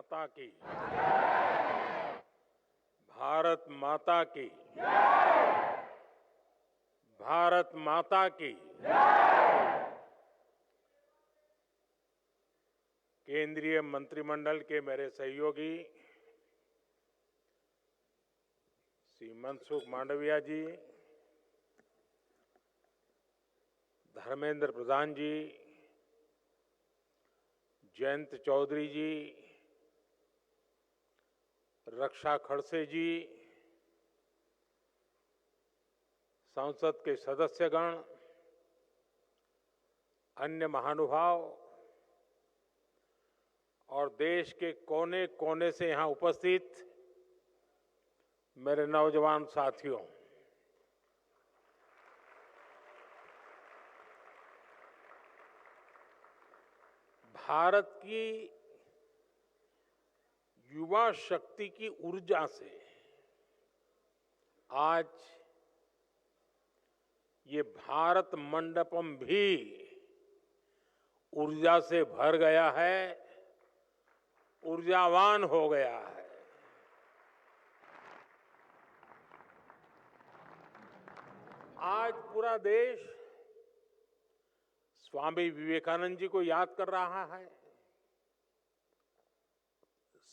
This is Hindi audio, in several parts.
माता की, भारत माता की, भारत माता की। केंद्रीय मंत्रिमंडल के मेरे सहयोगी श्री मनसुख मांडविया जी, धर्मेंद्र प्रधान जी, जयंत चौधरी जी, रक्षा खड़से जी, संसद के सदस्यगण, अन्य महानुभाव और देश के कोने कोने से यहां उपस्थित मेरे नौजवान साथियों, भारत की युवा शक्ति की ऊर्जा से आज ये भारत मंडपम भी ऊर्जा से भर गया है, ऊर्जावान हो गया है। आज पूरा देश स्वामी विवेकानंद जी को याद कर रहा है,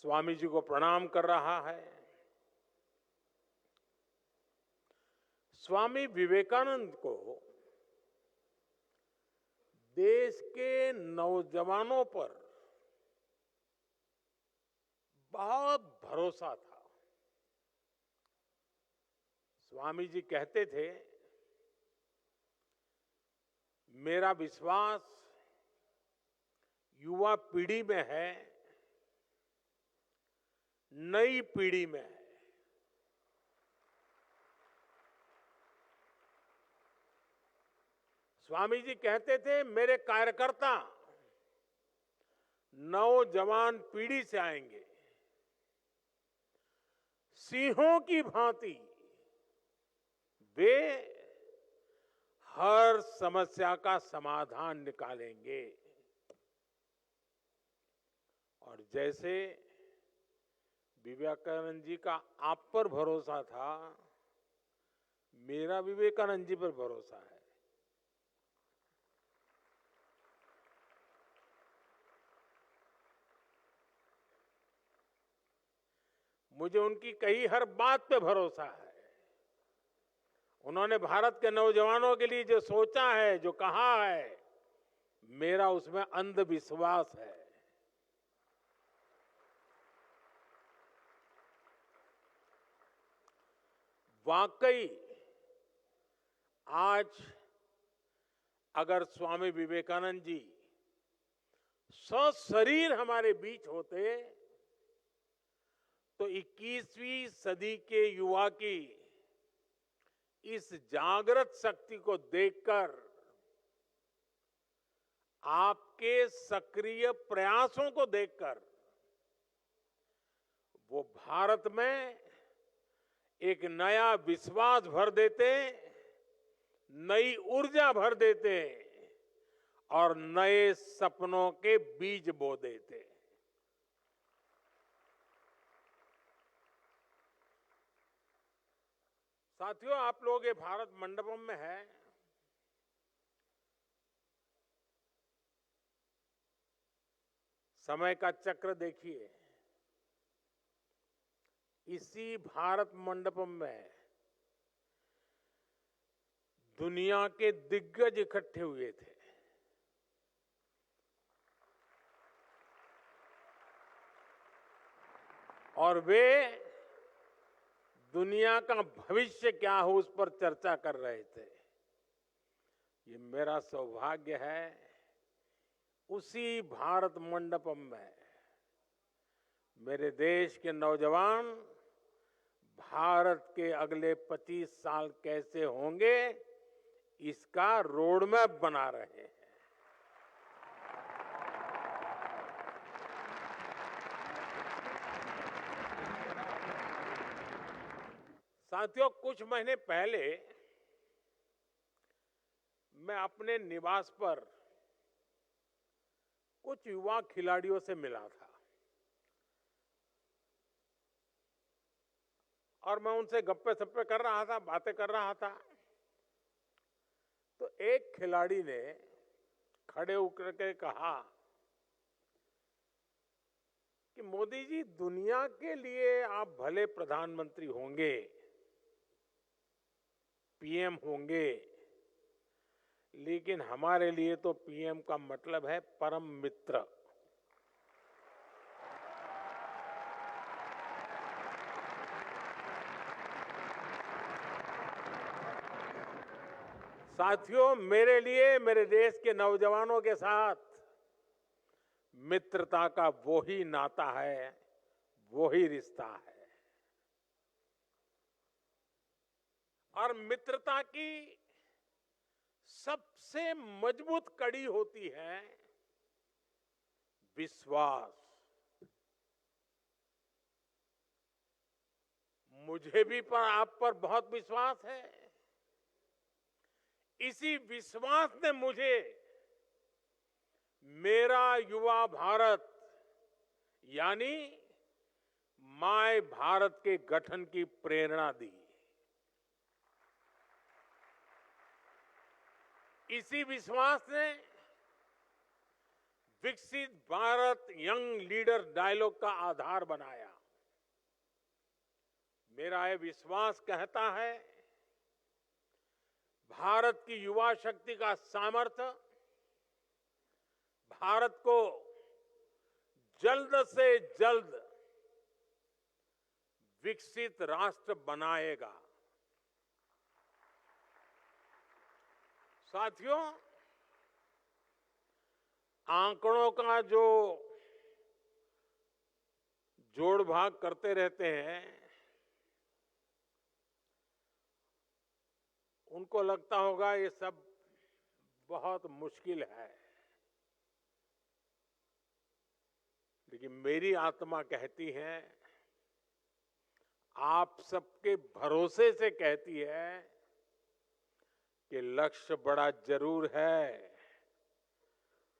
स्वामी जी को प्रणाम कर रहा है। स्वामी विवेकानंद को देश के नौजवानों पर बहुत भरोसा था। स्वामी जी कहते थे, मेरा विश्वास युवा पीढ़ी में है, नई पीढ़ी में है। स्वामी जी कहते थे, मेरे कार्यकर्ता नौजवान पीढ़ी से आएंगे, सिंहों की भांति वे हर समस्या का समाधान निकालेंगे। और जैसे विवेकानंद जी का आप पर भरोसा था, मेरा विवेकानंद जी पर भरोसा है। मुझे उनकी कही हर बात पे भरोसा है। उन्होंने भारत के नौजवानों के लिए जो सोचा है, जो कहा है, मेरा उसमें अंधविश्वास है। वाकई आज अगर स्वामी विवेकानंद जी सशरीर हमारे बीच होते तो 21वीं सदी के युवा की इस जागृत शक्ति को देखकर, आपके सक्रिय प्रयासों को देखकर वो भारत में एक नया विश्वास भर देते, नई ऊर्जा भर देते और नए सपनों के बीज बो देते। साथियों, आप लोग ये भारत मंडपम में हैं। समय का चक्र देखिए, इसी भारत मंडपम में दुनिया के दिग्गज इकट्ठे हुए थे। और वे दुनिया का भविष्य क्या हो उस पर चर्चा कर रहे थे। ये मेरा सौभाग्य है, उसी भारत मंडपम में मेरे देश के नौजवान भारत के अगले 25 साल कैसे होंगे, इसका रोड मैप बना रहे हैं। साथियों, कुछ महीने पहले मैं अपने निवास पर कुछ युवा खिलाड़ियों से मिला था। और मैं उनसे गप्पे सप्पे कर रहा था, बातें कर रहा था, तो एक खिलाड़ी ने खड़े होकर के कहा कि मोदी जी, दुनिया के लिए आप भले प्रधानमंत्री होंगे, पीएम होंगे, लेकिन हमारे लिए तो पीएम का मतलब है परम मित्र। साथियों, मेरे लिए मेरे देश के नौजवानों के साथ मित्रता का वो ही नाता है, वो ही रिश्ता है। और मित्रता की सबसे मजबूत कड़ी होती है विश्वास। मुझे भी आप पर बहुत विश्वास है। इसी विश्वास ने मुझे मेरा युवा भारत यानी माय भारत के गठन की प्रेरणा दी। इसी विश्वास ने विकसित भारत यंग लीडर डायलॉग का आधार बनाया। मेरा यह विश्वास कहता है, भारत की युवा शक्ति का सामर्थ्य भारत को जल्द से जल्द विकसित राष्ट्र बनाएगा। साथियों, आंकड़ों का जो जोड़ भाग करते रहते हैं, उनको लगता होगा ये सब बहुत मुश्किल है, लेकिन मेरी आत्मा कहती है, आप सबके भरोसे से कहती है कि लक्ष्य बड़ा जरूर है,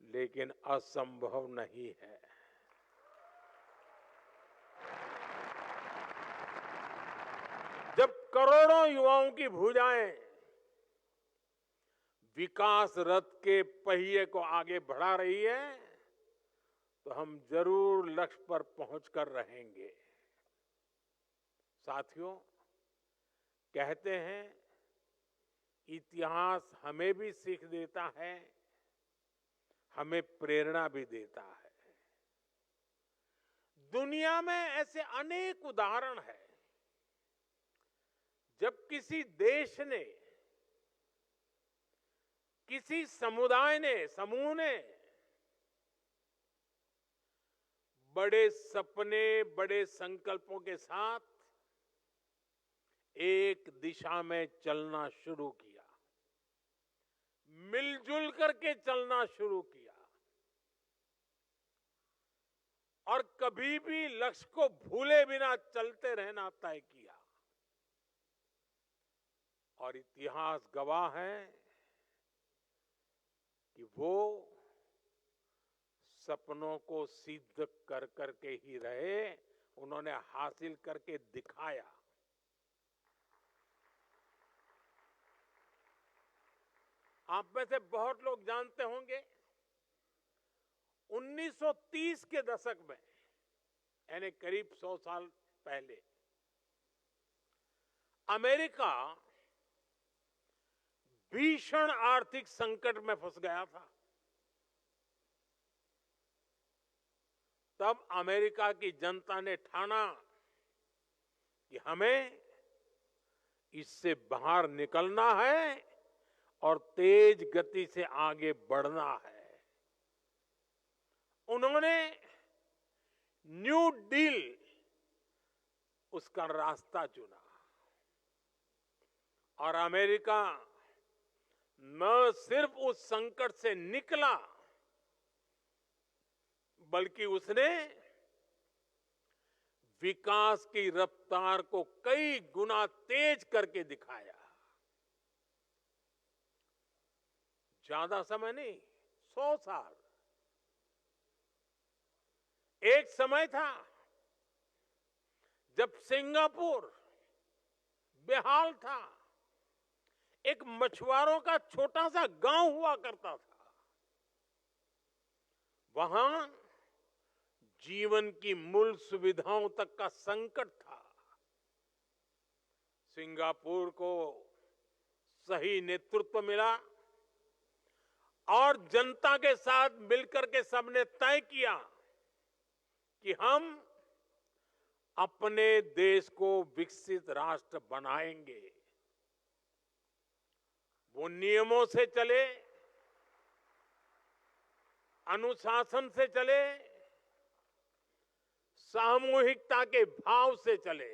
लेकिन असंभव नहीं है। जब करोड़ों युवाओं की भुजाएं विकास रथ के पहिए को आगे बढ़ा रही है, तो हम जरूर लक्ष्य पर पहुंचकर रहेंगे। साथियों, कहते हैं इतिहास हमें भी सीख देता है, हमें प्रेरणा भी देता है। दुनिया में ऐसे अनेक उदाहरण हैं जब किसी देश ने, किसी समुदाय ने, समूह ने बड़े सपने, बड़े संकल्पों के साथ एक दिशा में चलना शुरू किया, मिलजुल करके चलना शुरू किया और कभी भी लक्ष्य को भूले बिना चलते रहना तय किया। और इतिहास गवाह है कि वो सपनों को सिद्ध कर करके ही रहे, उन्होंने हासिल करके दिखाया। आप में से बहुत लोग जानते होंगे 1930 के दशक में, यानी करीब 100 साल पहले, अमेरिका भीषण आर्थिक संकट में फंस गया था। तब अमेरिका की जनता ने ठाना कि हमें इससे बाहर निकलना है और तेज गति से आगे बढ़ना है। उन्होंने न्यू डील, उसका रास्ता चुना और अमेरिका न सिर्फ उस संकट से निकला, बल्कि उसने विकास की रफ्तार को कई गुना तेज करके दिखाया। ज्यादा समय नहीं, 100 साल। एक समय था जब सिंगापुर बेहाल था। एक मछुआरों का छोटा सा गांव हुआ करता था। वहां जीवन की मूल सुविधाओं तक का संकट था। सिंगापुर को सही नेतृत्व मिला और जनता के साथ मिलकर के सबने तय किया कि हम अपने देश को विकसित राष्ट्र बनाएंगे। वो नियमों से चले, अनुशासन से चले, सामूहिकता के भाव से चले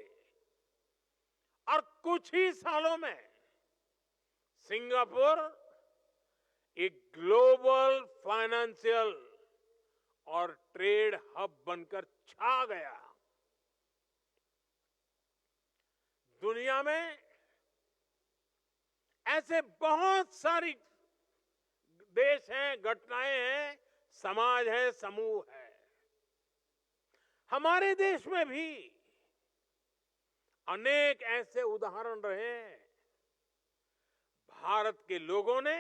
और कुछ ही सालों में सिंगापुर एक ग्लोबल फाइनेंशियल और ट्रेड हब बनकर छा गया। दुनिया में ऐसे बहुत सारी देश हैं, घटनाएं हैं, समाज है, समूह है। हमारे देश में भी अनेक ऐसे उदाहरण रहे हैं। भारत के लोगों ने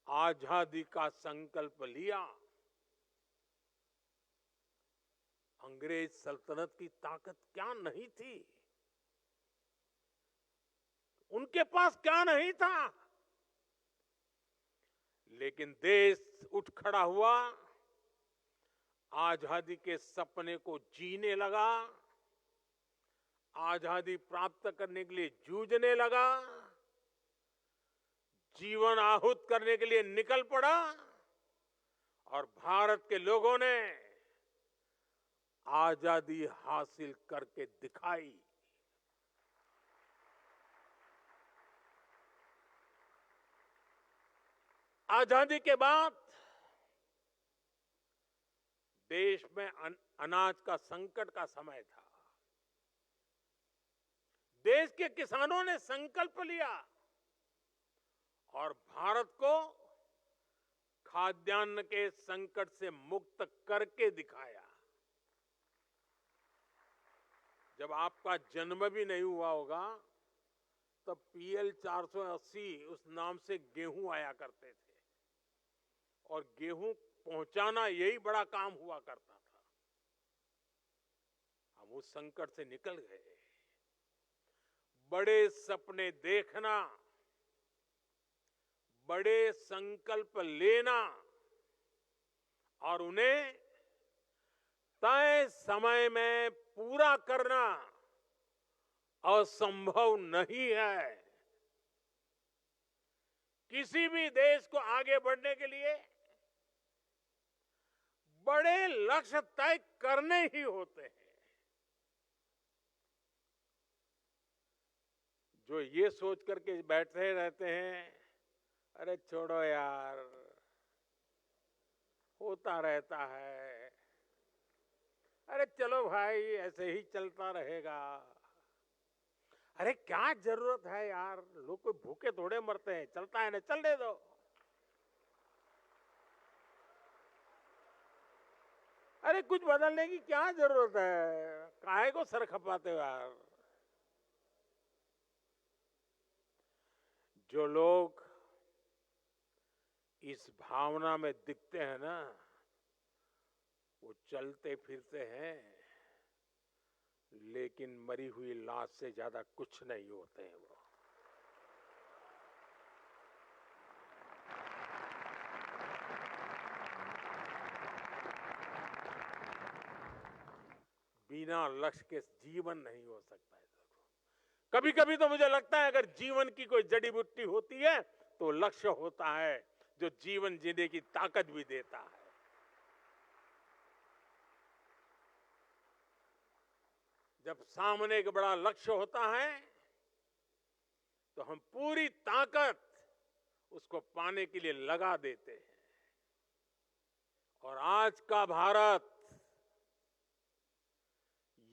आजादी का संकल्प लिया। अंग्रेज सल्तनत की ताकत क्या नहीं थी, उनके पास क्या नहीं था, लेकिन देश उठ खड़ा हुआ, आजादी के सपने को जीने लगा, आजादी प्राप्त करने के लिए जूझने लगा, जीवन आहूत करने के लिए निकल पड़ा और भारत के लोगों ने आजादी हासिल करके दिखाई। आजादी के बाद देश में अनाज का संकट का समय था। देश के किसानों ने संकल्प लिया और भारत को खाद्यान्न के संकट से मुक्त करके दिखाया। जब आपका जन्म भी नहीं हुआ होगा तब PL 480 उस नाम से गेहूं आया करते थे और गेहूं पहुंचाना यही बड़ा काम हुआ करता था। हम उस संकट से निकल गए। बड़े सपने देखना, बड़े संकल्प लेना और उन्हें तय समय में पूरा करना असंभव नहीं है। किसी भी देश को आगे बढ़ने के लिए बड़े लक्ष्य तय करने ही होते हैं। जो ये सोच करके बैठे रहते हैं, अरे छोड़ो यार, होता रहता है, अरे चलो भाई ऐसे ही चलता रहेगा, अरे क्या जरूरत है यार, लोग कोई भूखे थोड़े मरते हैं, चलता है ना, चलने दो। अरे कुछ बदलने की क्या जरूरत है, काहे को सर खपाते हो यार। जो लोग इस भावना में दिखते हैं ना, वो चलते फिरते हैं लेकिन मरी हुई लाश से ज्यादा कुछ नहीं होते हैं। वो बिना लक्ष्य के जीवन नहीं हो सकता है। कभी कभी तो मुझे लगता है अगर जीवन की कोई जड़ी बूटी होती है तो लक्ष्य होता है, जो जीवन जीने की ताकत भी देता है। जब सामने एक बड़ा लक्ष्य होता है तो हम पूरी ताकत उसको पाने के लिए लगा देते हैं। और आज का भारत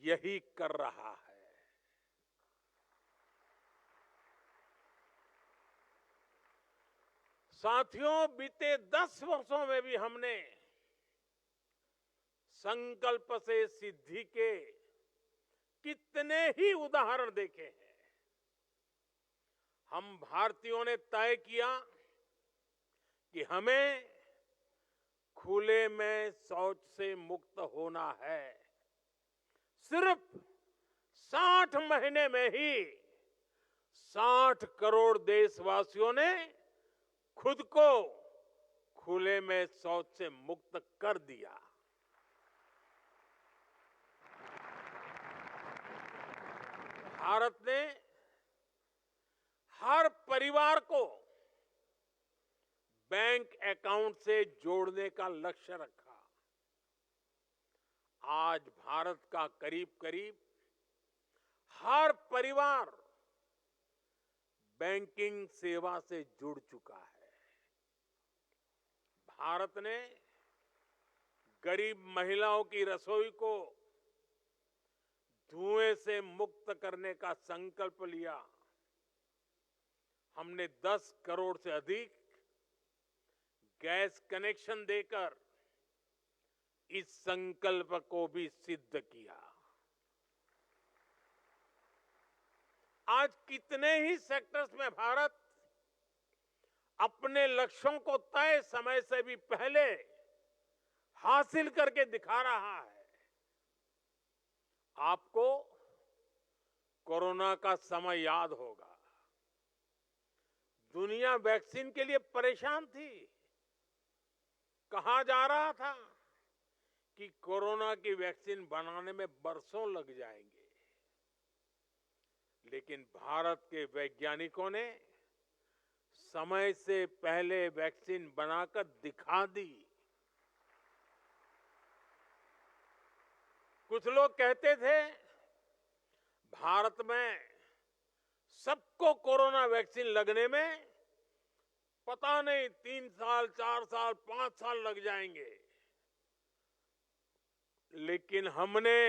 यही कर रहा है। साथियों, बीते 10 वर्षों में भी हमने संकल्प से सिद्धि के कितने ही उदाहरण देखे हैं। हम भारतीयों ने तय किया कि हमें खुले में शौच से मुक्त होना है। सिर्फ 60 महीने में ही 60 करोड़ देशवासियों ने खुद को खुले में शौच से मुक्त कर दिया। भारत ने हर परिवार को बैंक अकाउंट से जोड़ने का लक्ष्य रखा। आज भारत का करीब करीब हर परिवार बैंकिंग सेवा से जुड़ चुका है। भारत ने गरीब महिलाओं की रसोई को धुएं से मुक्त करने का संकल्प लिया। हमने 10 करोड़ से अधिक गैस कनेक्शन देकर इस संकल्प को भी सिद्ध किया। आज कितने ही सेक्टर्स में भारत अपने लक्ष्यों को तय समय से भी पहले हासिल करके दिखा रहा है। आपको कोरोना का समय याद होगा। दुनिया वैक्सीन के लिए परेशान थी। कहा जा रहा था कि कोरोना की वैक्सीन बनाने में बरसों लग जाएंगे, लेकिन भारत के वैज्ञानिकों ने समय से पहले वैक्सीन बनाकर दिखा दी। कुछ लोग कहते थे भारत में सबको कोरोना वैक्सीन लगने में पता नहीं 3 साल, 4 साल, 5 साल लग जाएंगे, लेकिन हमने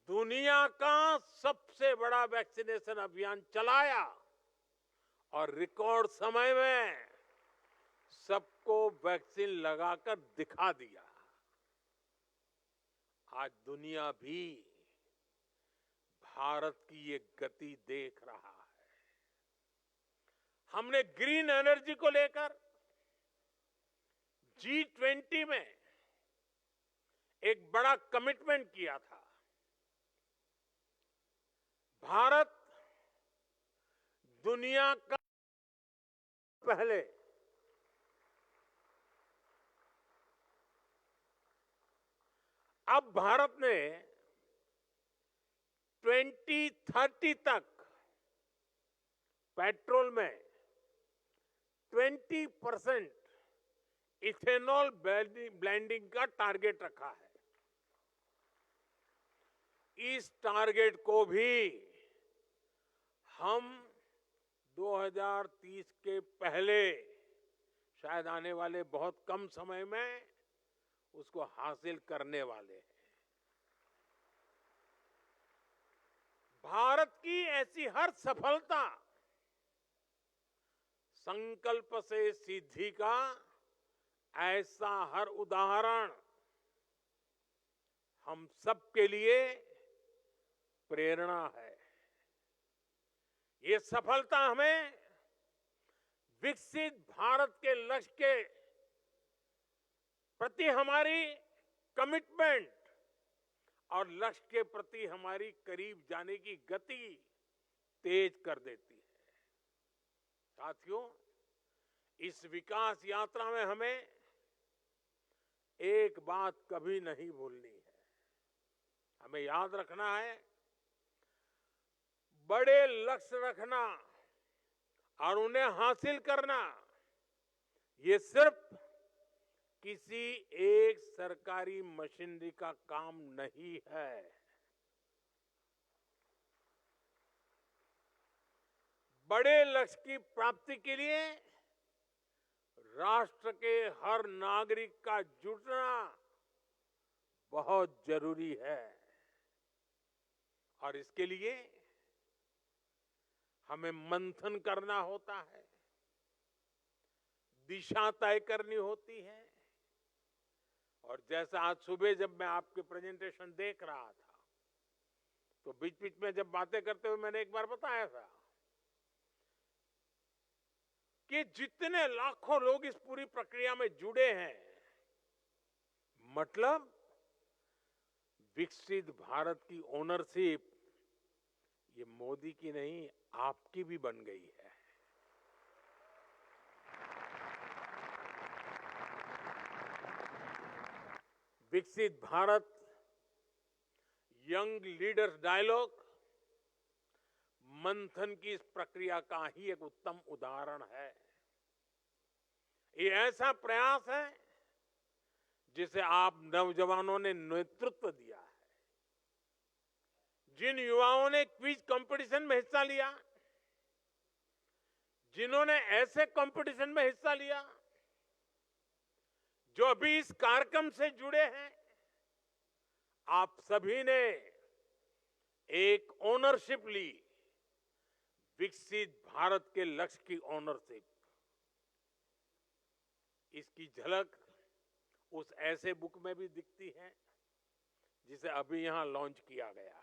दुनिया का सबसे बड़ा वैक्सीनेशन अभियान चलाया और रिकॉर्ड समय में सबको वैक्सीन लगाकर दिखा दिया। आज दुनिया भी भारत की ये गति देख रहा है। हमने ग्रीन एनर्जी को लेकर G20 में एक बड़ा कमिटमेंट किया था। भारत दुनिया का पहले अब भारत ने 2030 तक पेट्रोल में 20% इथेनॉल ब्लेंडिंग का टारगेट रखा है। इस टारगेट को भी हम 2030 के पहले, शायद आने वाले बहुत कम समय में, उसको हासिल करने वाले हैं। भारत की ऐसी हर सफलता संकल्प से सिद्धि का ऐसा हर उदाहरण हम सबके लिए प्रेरणा है। ये सफलता हमें विकसित भारत के लक्ष्य के प्रति हमारी कमिटमेंट और लक्ष्य के प्रति हमारी करीब जाने की गति तेज कर देती है। साथियों, इस विकास यात्रा में हमें एक बात कभी नहीं भूलनी है। हमें याद रखना है, बड़े लक्ष्य रखना और उन्हें हासिल करना ये सिर्फ किसी एक सरकारी मशीनरी का काम नहीं है। बड़े लक्ष्य की प्राप्ति के लिए राष्ट्र के हर नागरिक का जुटना बहुत जरूरी है और इसके लिए हमें मंथन करना होता है, दिशा तय करनी होती है और जैसा आज सुबह जब मैं आपके प्रेजेंटेशन देख रहा था, तो बीच बीच में जब बातें करते हुए मैंने एक बार बताया था कि जितने लाखों लोग इस पूरी प्रक्रिया में जुड़े हैं, मतलब विकसित भारत की ओनरशिप ये मोदी की नहीं, आपकी भी बन गई है। विकसित भारत यंग लीडर्स डायलॉग मंथन की इस प्रक्रिया का ही एक उत्तम उदाहरण है। ये ऐसा प्रयास है जिसे आप नौजवानों ने नेतृत्व दिया है। जिन युवाओं ने क्विज कंपटीशन में हिस्सा लिया, जिन्होंने ऐसे कंपटीशन में हिस्सा लिया, जो अभी इस कार्यक्रम से जुड़े हैं, आप सभी ने एक ओनरशिप ली, विकसित भारत के लक्ष्य की ओनरशिप। इसकी झलक उस ऐसे बुक में भी दिखती है जिसे अभी यहां लॉन्च किया गया है।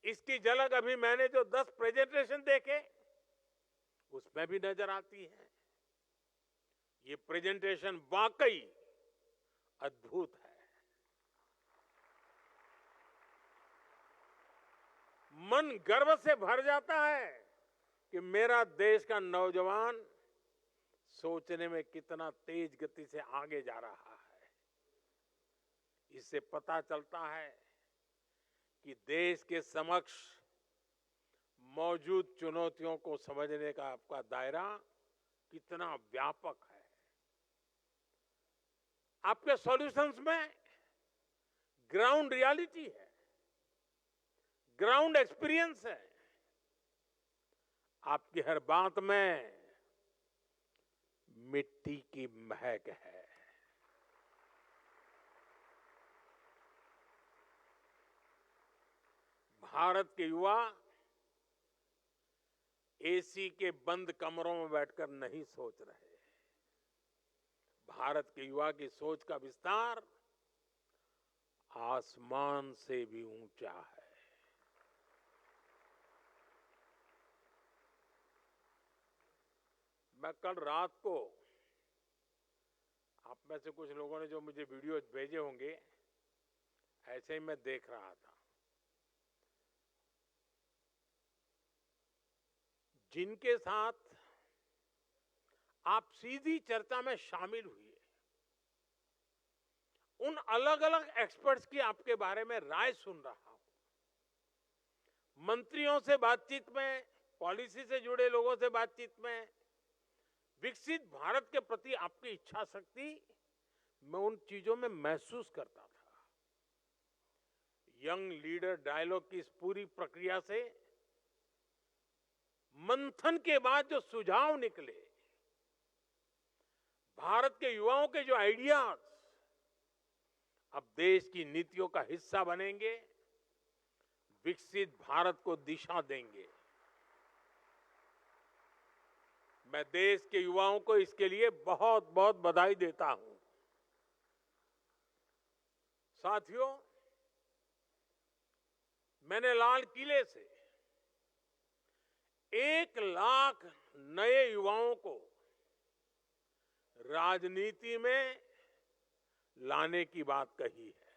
इसकी झलक अभी मैंने जो 10 प्रेजेंटेशन देखे उसमें भी नजर आती है। ये प्रेजेंटेशन वाकई अद्भुत है। मन गर्व से भर जाता है कि मेरा देश का नौजवान सोचने में कितना तेज गति से आगे जा रहा है। इससे पता चलता है कि देश के समक्ष मौजूद चुनौतियों को समझने का आपका दायरा कितना व्यापक है। आपके सॉल्यूशंस में ग्राउंड रियलिटी है, ग्राउंड एक्सपीरियंस है। आपकी हर बात में मिट्टी की महक है। भारत के युवा एसी के बंद कमरों में बैठकर नहीं सोच रहे। भारत के युवा की सोच का विस्तार आसमान से भी ऊंचा है। मैं कल रात को, आप में से कुछ लोगों ने जो मुझे वीडियो भेजे होंगे, ऐसे ही मैं देख रहा था। जिनके साथ आप सीधी चर्चा में शामिल हुए, उन अलग अलग एक्सपर्ट्स की आपके बारे में राय सुन रहा हूं। मंत्रियों से बातचीत में, पॉलिसी से जुड़े लोगों से बातचीत में, विकसित भारत के प्रति आपकी इच्छा शक्ति मैं उन चीजों में महसूस करता था। यंग लीडर डायलॉग की इस पूरी प्रक्रिया से मंथन के बाद जो सुझाव निकले, भारत के युवाओं के जो आइडियाज अब देश की नीतियों का हिस्सा बनेंगे, विकसित भारत को दिशा देंगे। मैं देश के युवाओं को इसके लिए बहुत बहुत बधाई देता हूं। साथियों, मैंने लाल किले से 1 लाख नए युवाओं को राजनीति में लाने की बात कही है।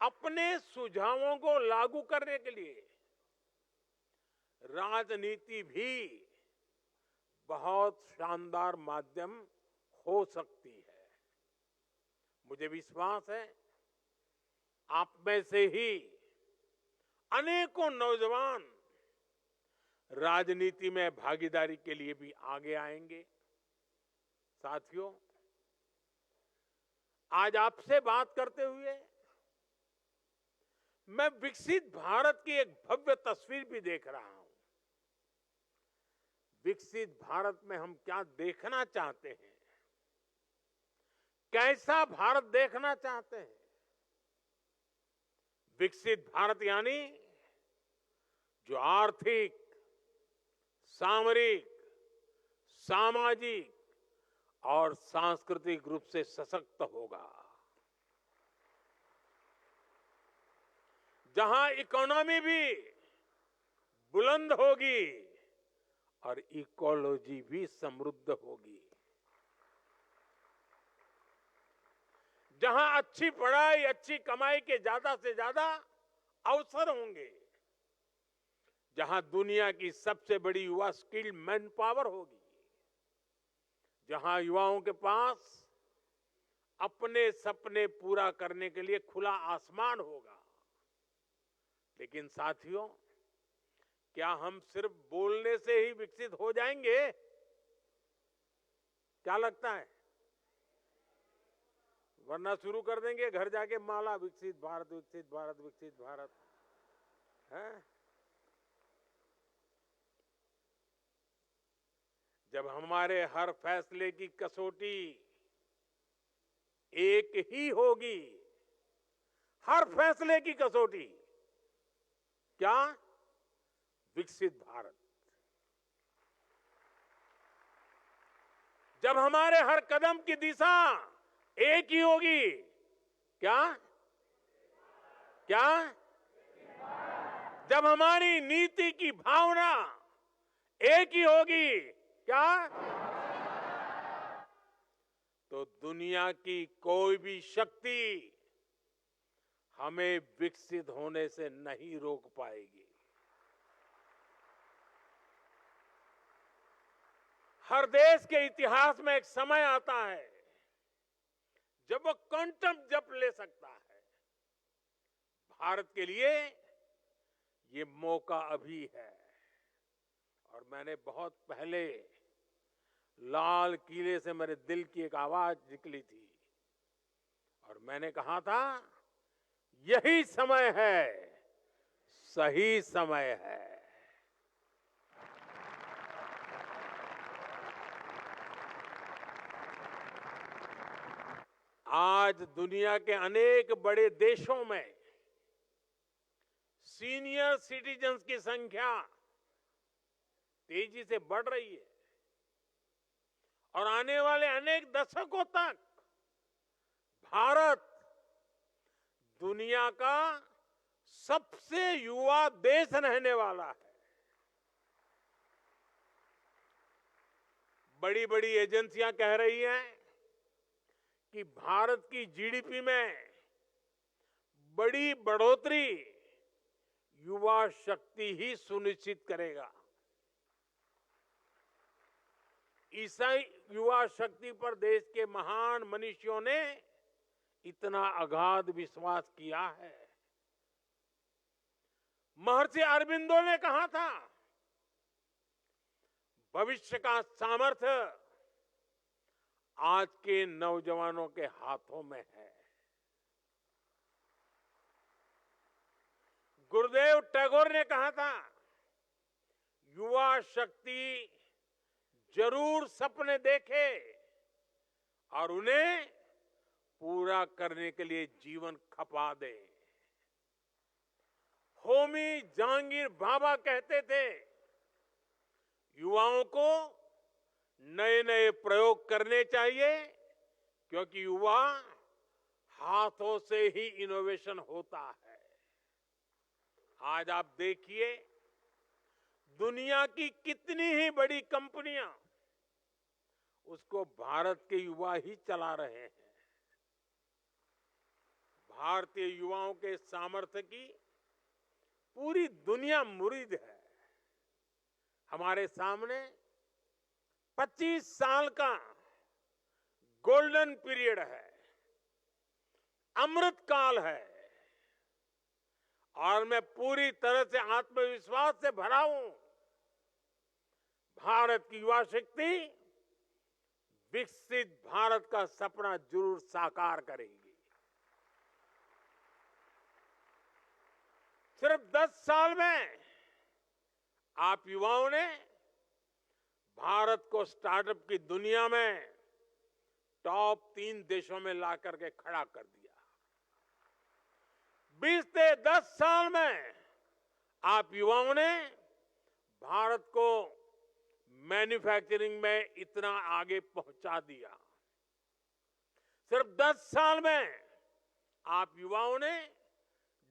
अपने सुझावों को लागू करने के लिए राजनीति भी बहुत शानदार माध्यम हो सकती है। मुझे विश्वास है आप में से ही अनेकों नौजवान राजनीति में भागीदारी के लिए भी आगे आएंगे। साथियों, आज आपसे बात करते हुए मैं विकसित भारत की एक भव्य तस्वीर भी देख रहा हूं। विकसित भारत में हम क्या देखना चाहते हैं, कैसा भारत देखना चाहते हैं। विकसित भारत यानी जो आर्थिक, सामरिक, सामाजिक, और सांस्कृतिक रूप से सशक्त होगा, जहां इकोनॉमी भी बुलंद होगी और इकोलॉजी भी समृद्ध होगी, जहां अच्छी पढ़ाई, अच्छी कमाई के ज्यादा से ज्यादा अवसर होंगे, जहां दुनिया की सबसे बड़ी युवा स्किल्ड मैन पावर होगी, जहां युवाओं के पास अपने सपने पूरा करने के लिए खुला आसमान होगा। लेकिन साथियों, क्या हम सिर्फ बोलने से ही विकसित हो जाएंगे? क्या लगता है? वरना शुरू कर देंगे घर जाके माला, विकसित भारत, विकसित भारत, विकसित भारत है। जब हमारे हर फैसले की कसौटी एक ही होगी, हर फैसले की कसौटी क्या? विकसित भारत। जब हमारे हर कदम की दिशा एक ही होगी, क्या? क्या? जब हमारी नीति की भावना एक ही होगी, क्या? तो दुनिया की कोई भी शक्ति हमें विकसित होने से नहीं रोक पाएगी। हर देश के इतिहास में एक समय आता है जब वो क्वांटम जंप ले सकता है। भारत के लिए ये मौका अभी है। और मैंने बहुत पहले लाल किले से मेरे दिल की एक आवाज निकली थी और मैंने कहा था, यही समय है, सही समय है। आज दुनिया के अनेक बड़े देशों में सीनियर सिटीजन्स की संख्या तेजी से बढ़ रही है और आने वाले अनेक दशकों तक भारत दुनिया का सबसे युवा देश रहने वाला है। बड़ी बड़ी एजेंसियां कह रही हैं कि भारत की जीडीपी में बड़ी बढ़ोतरी युवा शक्ति ही सुनिश्चित करेगा। इसी युवा शक्ति पर देश के महान मनीषियों ने इतना अगाध विश्वास किया है। महर्षि अरबिंदो ने कहा था, भविष्य का सामर्थ्य आज के नौजवानों के हाथों में है। गुरुदेव टैगोर ने कहा था, युवा शक्ति जरूर सपने देखे और उन्हें पूरा करने के लिए जीवन खपा दे। होमी जहांगीर भाभा कहते थे, युवाओं को नए नए प्रयोग करने चाहिए क्योंकि युवा हाथों से ही इनोवेशन होता है। आज आप देखिए, दुनिया की कितनी ही बड़ी कंपनियां उसको भारत के युवा ही चला रहे हैं। भारतीय युवाओं के सामर्थ्य की पूरी दुनिया मुरीद है। हमारे सामने 25 साल का गोल्डन पीरियड है, अमृत काल है और मैं पूरी तरह से आत्मविश्वास से भरा हूं। भारत की युवा शक्ति विकसित भारत का सपना जरूर साकार करेगी। सिर्फ 10 साल में आप युवाओं ने भारत को स्टार्टअप की दुनिया में टॉप 3 देशों में ला करके खड़ा कर दिया। 20 से 10 साल में आप युवाओं ने भारत को मैन्युफैक्चरिंग में इतना आगे पहुंचा दिया। सिर्फ 10 साल में आप युवाओं ने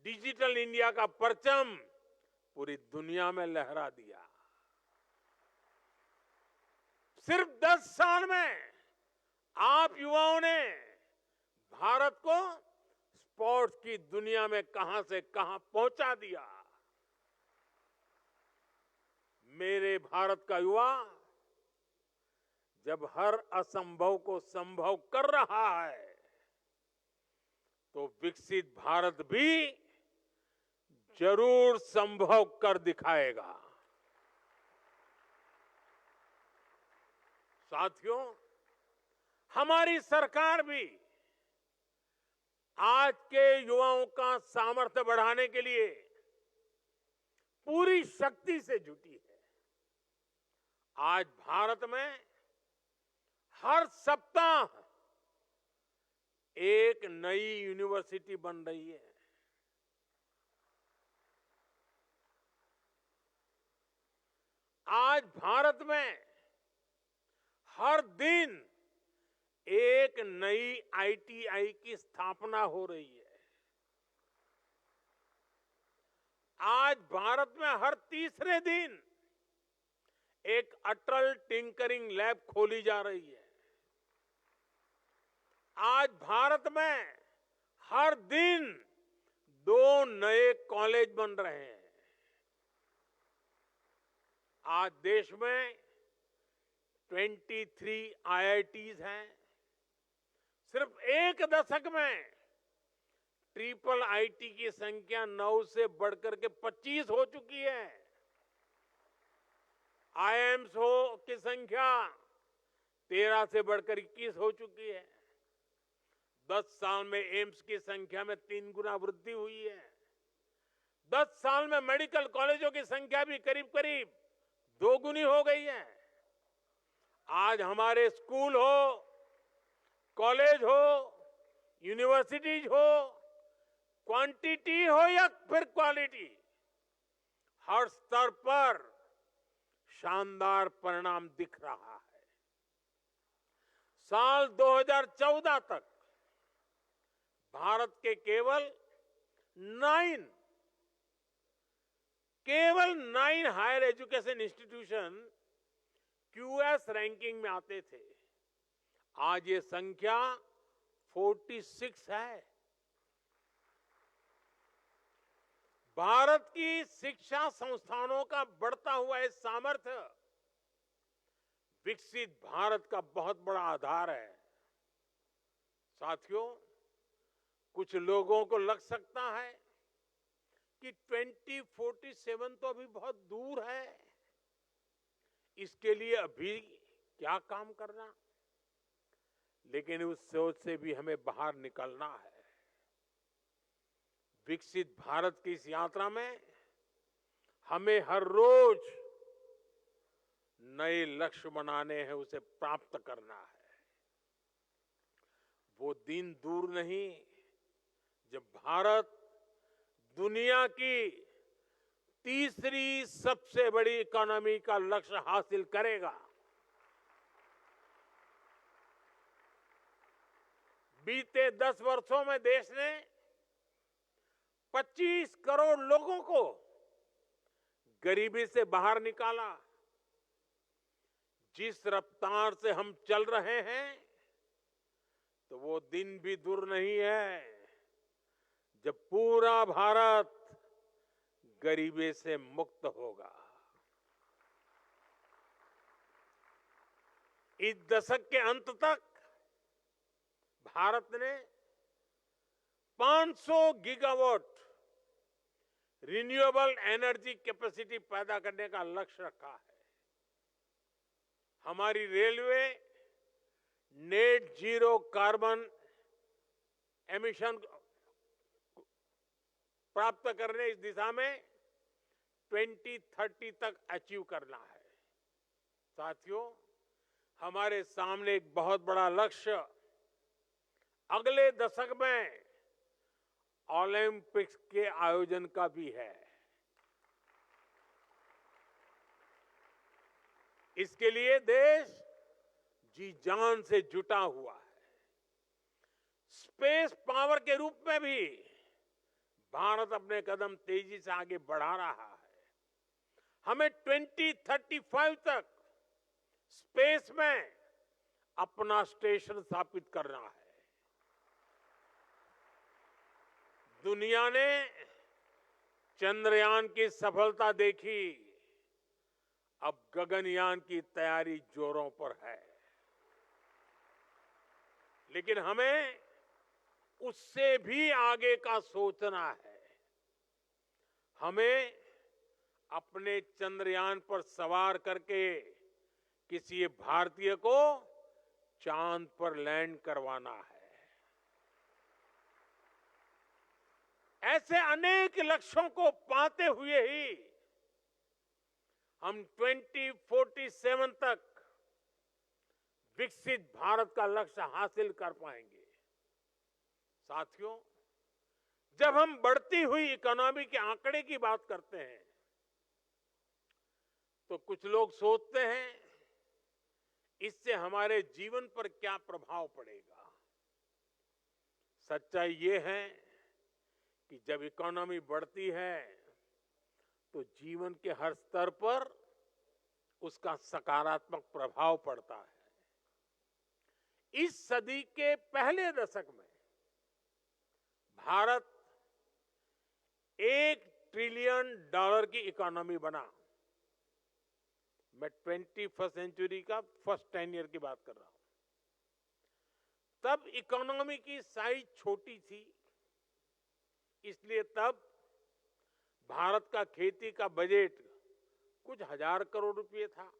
डिजिटल इंडिया का परचम पूरी दुनिया में लहरा दिया। सिर्फ 10 साल में आप युवाओं ने भारत को स्पोर्ट्स की दुनिया में कहां से कहां पहुंचा दिया। मेरे भारत का युवा जब हर असंभव को संभव कर रहा है तो विकसित भारत भी जरूर संभव कर दिखाएगा। साथियों, हमारी सरकार भी आज के युवाओं का सामर्थ्य बढ़ाने के लिए पूरी शक्ति से जुटी है। आज भारत में हर सप्ताह एक नई यूनिवर्सिटी बन रही है। आज भारत में हर दिन एक नई आईटीआई की स्थापना हो रही है। आज भारत में हर तीसरे दिन एक अटल टिंकरिंग लैब खोली जा रही है। आज भारत में हर दिन 2 नए कॉलेज बन रहे हैं। आज देश में 23 आईआईटीज हैं। सिर्फ एक दशक में ट्रिपल आईटी की संख्या 9 से बढ़कर के 25 हो चुकी है। आईआईएम्स की संख्या 13 से बढ़कर 21 हो चुकी है। 10 साल में एम्स की संख्या में 3 गुना वृद्धि हुई है। 10 साल में मेडिकल कॉलेजों की संख्या भी करीब करीब 2 गुनी हो गई है। आज हमारे स्कूल हो, कॉलेज हो, यूनिवर्सिटीज हो, क्वांटिटी हो या फिर क्वालिटी, हर स्तर पर शानदार परिणाम दिख रहा है। साल 2014 तक भारत के केवल 9 higher education institution QS ranking में आते थे। आज ये संख्या 46 है। भारत की शिक्षा संस्थानों का बढ़ता हुआ ये सामर्थ्य विकसित भारत का बहुत बड़ा आधार है। साथियों, कुछ लोगों को लग सकता है कि 2047 तो अभी बहुत दूर है, इसके लिए अभी क्या काम करना। लेकिन उस सोच से भी हमें बाहर निकलना है। विकसित भारत की इस यात्रा में हमें हर रोज नए लक्ष्य बनाने हैं, उसे प्राप्त करना है। वो दिन दूर नहीं जब भारत दुनिया की तीसरी सबसे बड़ी इकोनॉमी का लक्ष्य हासिल करेगा। बीते 10 वर्षों में देश ने 25 करोड़ लोगों को गरीबी से बाहर निकाला। जिस रफ्तार से हम चल रहे हैं तो वो दिन भी दूर नहीं है जब पूरा भारत गरीबी से मुक्त होगा। इस दशक के अंत तक भारत ने 500 गीगावाट रिन्यूएबल एनर्जी कैपेसिटी पैदा करने का लक्ष्य रखा है। हमारी railway net zero carbon emission प्राप्त करने इस दिशा में 2030 तक अचीव करना है। साथियों, हमारे सामने एक बहुत बड़ा लक्ष्य अगले दशक में ओलंपिक्स के आयोजन का भी है। इसके लिए देश जी जान से जुटा हुआ है। स्पेस पावर के रूप में भी भारत अपने कदम तेजी से आगे बढ़ा रहा है। हमें 2035 तक स्पेस में अपना स्टेशन स्थापित करना है। दुनिया ने चंद्रयान की सफलता देखी, अब गगनयान की तैयारी जोरों पर है। लेकिन हमें उससे भी आगे का सोचना है। हमें अपने चंद्रयान पर सवार करके किसी भारतीय को चांद पर लैंड करवाना है। ऐसे अनेक लक्ष्यों को पाते हुए ही हम 2047 तक विकसित भारत का लक्ष्य हासिल कर पाएंगे। साथियों, जब हम बढ़ती हुई इकोनॉमी के आंकड़े की बात करते हैं तो कुछ लोग सोचते हैं इससे हमारे जीवन पर क्या प्रभाव पड़ेगा। सच्चाई ये है कि जब इकोनॉमी बढ़ती है तो जीवन के हर स्तर पर उसका सकारात्मक प्रभाव पड़ता है। इस सदी के पहले दशक में भारत $1 ट्रिलियन की इकोनॉमी बना। मैं 21st सेंचुरी का फर्स्ट 10 ईयर की बात कर रहा हूं। तब इकोनॉमी की साइज छोटी थी, इसलिए तब भारत का खेती का बजट कुछ हजार करोड़ रुपए था।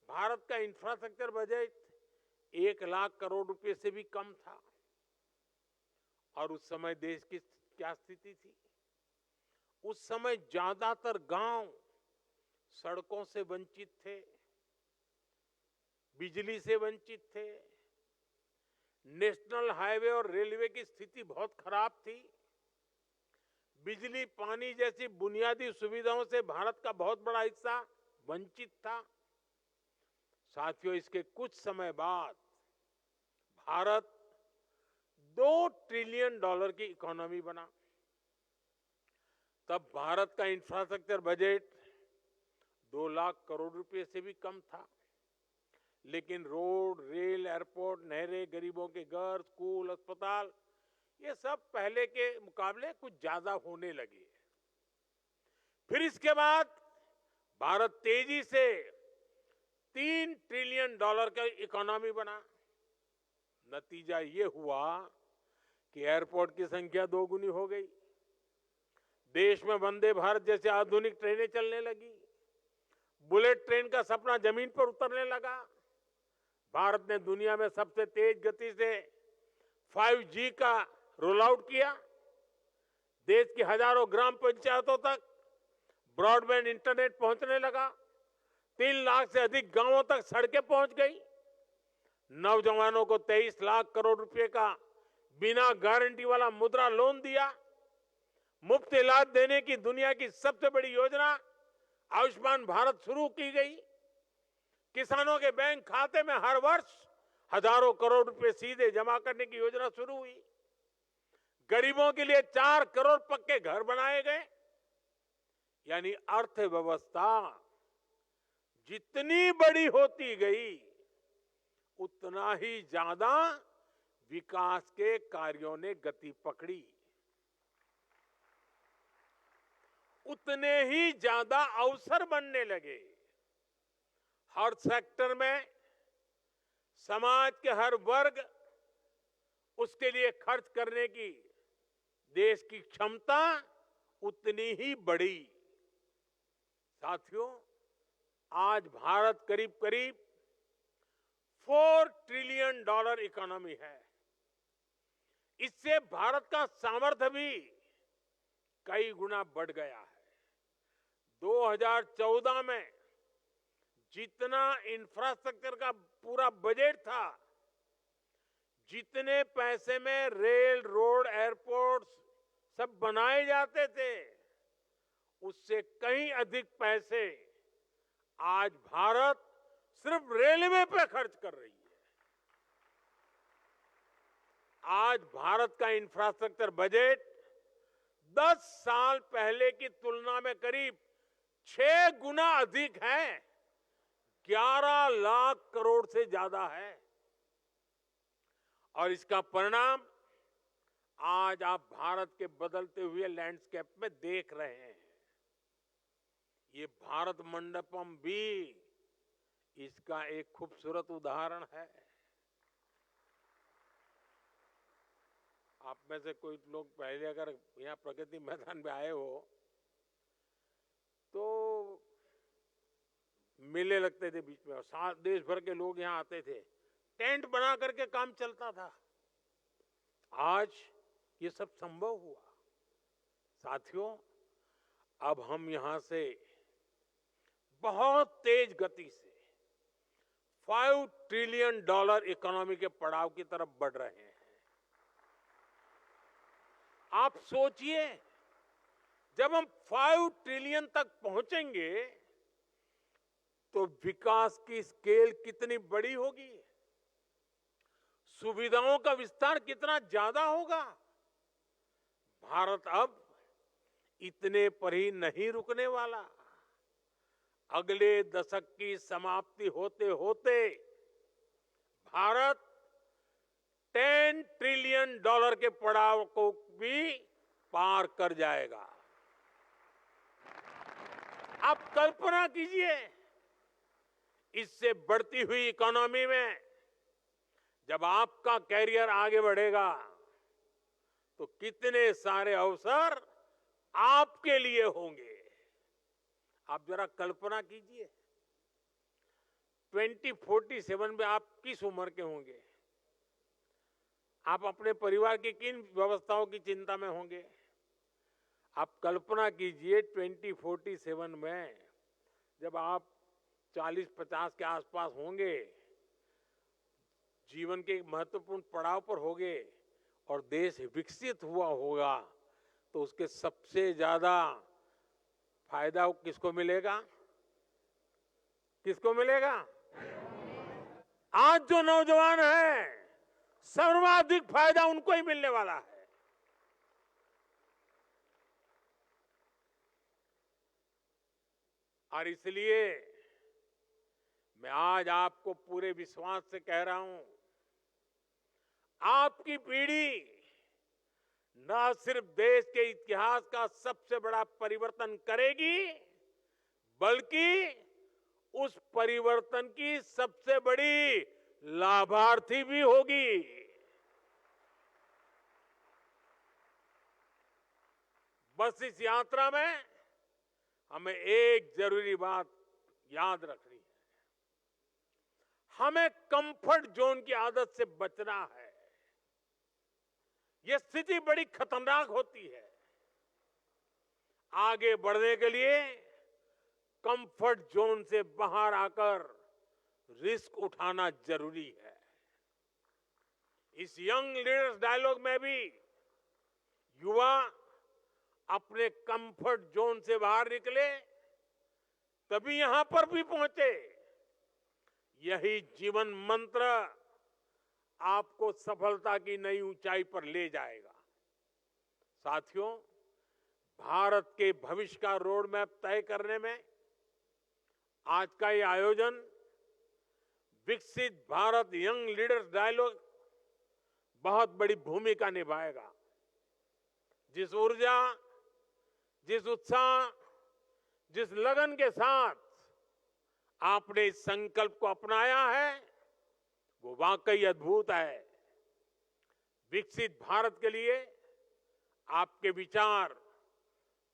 भारत का इंफ्रास्ट्रक्चर बजट 1 लाख करोड़ रुपए से भी कम था। और उस समय देश की क्या स्थिति थी? उस समय ज्यादातर गांव सड़कों से वंचित थे, बिजली से वंचित थे, नेशनल हाईवे और रेलवे की स्थिति बहुत खराब थी। बिजली, पानी जैसी बुनियादी सुविधाओं से भारत का बहुत बड़ा हिस्सा वंचित था। साथियों, इसके कुछ समय बाद भारत $2 ट्रिलियन की इकोनॉमी बना। तब भारत का इंफ्रास्ट्रक्चर बजट 2 लाख करोड़ रुपए से भी कम था। लेकिन रोड, रेल, एयरपोर्ट, नहरें, गरीबों के घर, स्कूल, अस्पताल, ये सब पहले के मुकाबले कुछ ज्यादा होने लगे। फिर इसके बाद भारत तेजी से $3 ट्रिलियन का इकोनॉमी बना। नतीजा ये हुआ कि एयरपोर्ट की संख्या 2 गुनी हो गई। देश में वंदे भारत जैसे आधुनिक ट्रेनें चलने लगी। बुलेट ट्रेन का सपना जमीन पर उतरने लगा। भारत ने दुनिया में सबसे तेज गति से 5G का रोल आउट किया। देश की हजारों ग्राम पंचायतों तक ब्रॉडबैंड इंटरनेट पहुंचने लगा। 3 लाख से अधिक गांवों तक सड़कें पहुंच गई। नौजवानों को 23 लाख करोड़ रुपए का बिना गारंटी वाला मुद्रा लोन दिया। मुफ्त इलाज देने की दुनिया की सबसे बड़ी योजना आयुष्मान भारत शुरू की गई। किसानों के बैंक खाते में हर वर्ष हजारों करोड़ रुपए सीधे जमा करने की योजना शुरू हुई। गरीबों के लिए 4 करोड़ पक्के घर बनाए गए। यानी अर्थव्यवस्था जितनी बड़ी होती गई उतना ही ज्यादा विकास के कार्यों ने गति पकड़ी, उतने ही ज्यादा अवसर बनने लगे। हर सेक्टर में समाज के हर वर्ग उसके लिए खर्च करने की देश की क्षमता उतनी ही बढ़ी। साथियों, आज भारत करीब करीब $4 ट्रिलियन इकोनॉमी है। इससे भारत का सामर्थ्य भी कई गुना बढ़ गया है। 2014 में जितना इंफ्रास्ट्रक्चर का पूरा बजट था, जितने पैसे में रेल, रोड, एयरपोर्ट सब बनाए जाते थे, उससे कहीं अधिक पैसे आज भारत सिर्फ रेलवे पे खर्च कर रही है। आज भारत का इंफ्रास्ट्रक्चर बजट 10 साल पहले की तुलना में करीब 6 गुना अधिक है। 11 लाख करोड़ से ज्यादा है। और इसका परिणाम आज आप भारत के बदलते हुए लैंडस्केप में देख रहे हैं। ये भारत मंडपम भी इसका एक खूबसूरत उदाहरण है। आप में से कोई लोग पहले अगर यहाँ प्रगति मैदान में आए हो तो मेले लगते थे बीच में और देश भर के लोग यहाँ आते थे। टेंट बना करके काम चलता था। आज ये सब संभव हुआ। साथियों, अब हम यहां से बहुत तेज गति से $5 ट्रिलियन इकोनॉमी के पड़ाव की तरफ बढ़ रहे हैं। आप सोचिए, जब हम 5 ट्रिलियन तक पहुंचेंगे तो विकास की स्केल कितनी बड़ी होगी, सुविधाओं का विस्तार कितना ज्यादा होगा। भारत अब इतने पर ही नहीं रुकने वाला। अगले दशक की समाप्ति होते होते भारत $10 ट्रिलियन के पड़ाव को भी पार कर जाएगा। आप कल्पना कीजिए, इससे बढ़ती हुई इकोनॉमी में जब आपका कैरियर आगे बढ़ेगा तो कितने सारे अवसर आपके लिए होंगे। आप जरा कल्पना कीजिए, 2047 में आप किस उम्र के होंगे? आप अपने परिवार की किन व्यवस्थाओं की चिंता में होंगे? आप कल्पना कीजिए 2047 में जब आप 40-50 के आसपास होंगे, जीवन के एक महत्वपूर्ण पड़ाव पर होंगे और देश विकसित हुआ होगा, तो उसके सबसे ज्यादा फायदा किसको मिलेगा? किसको मिलेगा? आज जो नौजवान है, सर्वाधिक फायदा उनको ही मिलने वाला है। और इसलिए मैं आज आपको पूरे विश्वास से कह रहा हूं, आपकी पीढ़ी न सिर्फ देश के इतिहास का सबसे बड़ा परिवर्तन करेगी, बल्कि उस परिवर्तन की सबसे बड़ी लाभार्थी भी होगी। बस इस यात्रा में हमें एक जरूरी बात याद रखनी है। हमें कंफर्ट जोन की आदत से बचना है। यह स्थिति बड़ी खतरनाक होती है। आगे बढ़ने के लिए कंफर्ट जोन से बाहर आकर रिस्क उठाना जरूरी है। इस यंग लीडर्स डायलॉग में भी युवा अपने कंफर्ट जोन से बाहर निकले, तभी यहां पर भी पहुंचे। यही जीवन मंत्र आपको सफलता की नई ऊंचाई पर ले जाएगा। साथियों, भारत के भविष्य का रोड मैप तय करने में आज का ये आयोजन विकसित भारत यंग लीडर्स डायलॉग बहुत बड़ी भूमिका निभाएगा। जिस ऊर्जा, जिस उत्साह, जिस लगन के साथ आपने इस संकल्प को अपनाया है, वो वाकई अद्भुत है। विकसित भारत के लिए आपके विचार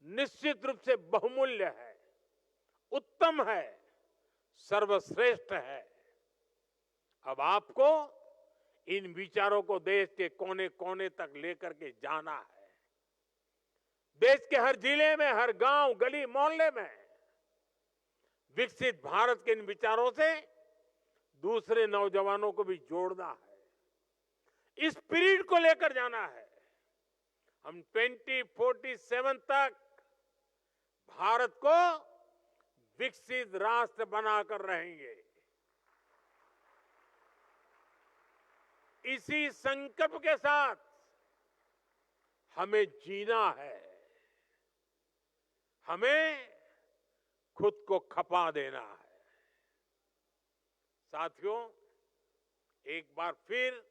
निश्चित रूप से बहुमूल्य है, उत्तम है, सर्वश्रेष्ठ है। अब आपको इन विचारों को देश के कोने कोने तक लेकर के जाना है। देश के हर जिले में, हर गांव, गली, मोहल्ले में विकसित भारत के इन विचारों से दूसरे नौजवानों को भी जोड़ना है। इस स्पिरिट को लेकर जाना है। हम 2047 तक भारत को विकसित राष्ट्र बनाकर रहेंगे। इसी संकल्प के साथ हमें जीना है, हमें खुद को खपा देना है। साथियों, एक बार फिर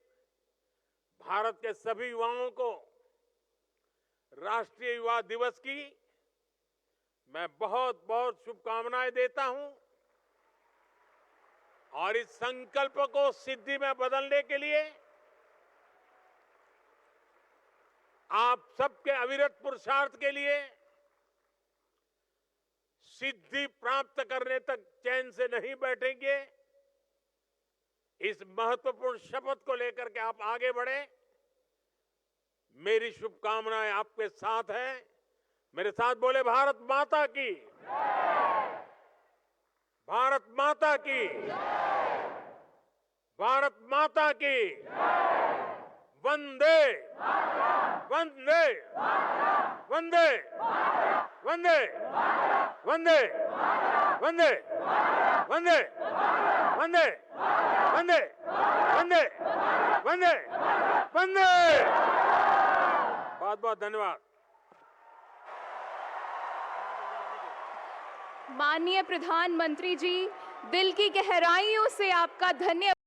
भारत के सभी युवाओं को राष्ट्रीय युवा दिवस की मैं बहुत बहुत शुभकामनाएं देता हूं और इस संकल्प को सिद्धि में बदलने के लिए आप सबके अविरत पुरुषार्थ के लिए सिद्धि प्राप्त करने तक चैन से नहीं बैठेंगे। इस महत्वपूर्ण शपथ को लेकर के आप आगे बढ़े। मेरी शुभकामनाएं आपके साथ हैं। मेरे साथ बोले, भारत माता की, भारत माता की, भारत माता की, वंदे वंदे वंदे वंदे वंदे वंदे वंदे वंदे वंदे वंदे वंदे वंदे। बहुत बहुत धन्यवाद। माननीय प्रधानमंत्री जी, दिल की गहराइयों से आपका धन्यवाद।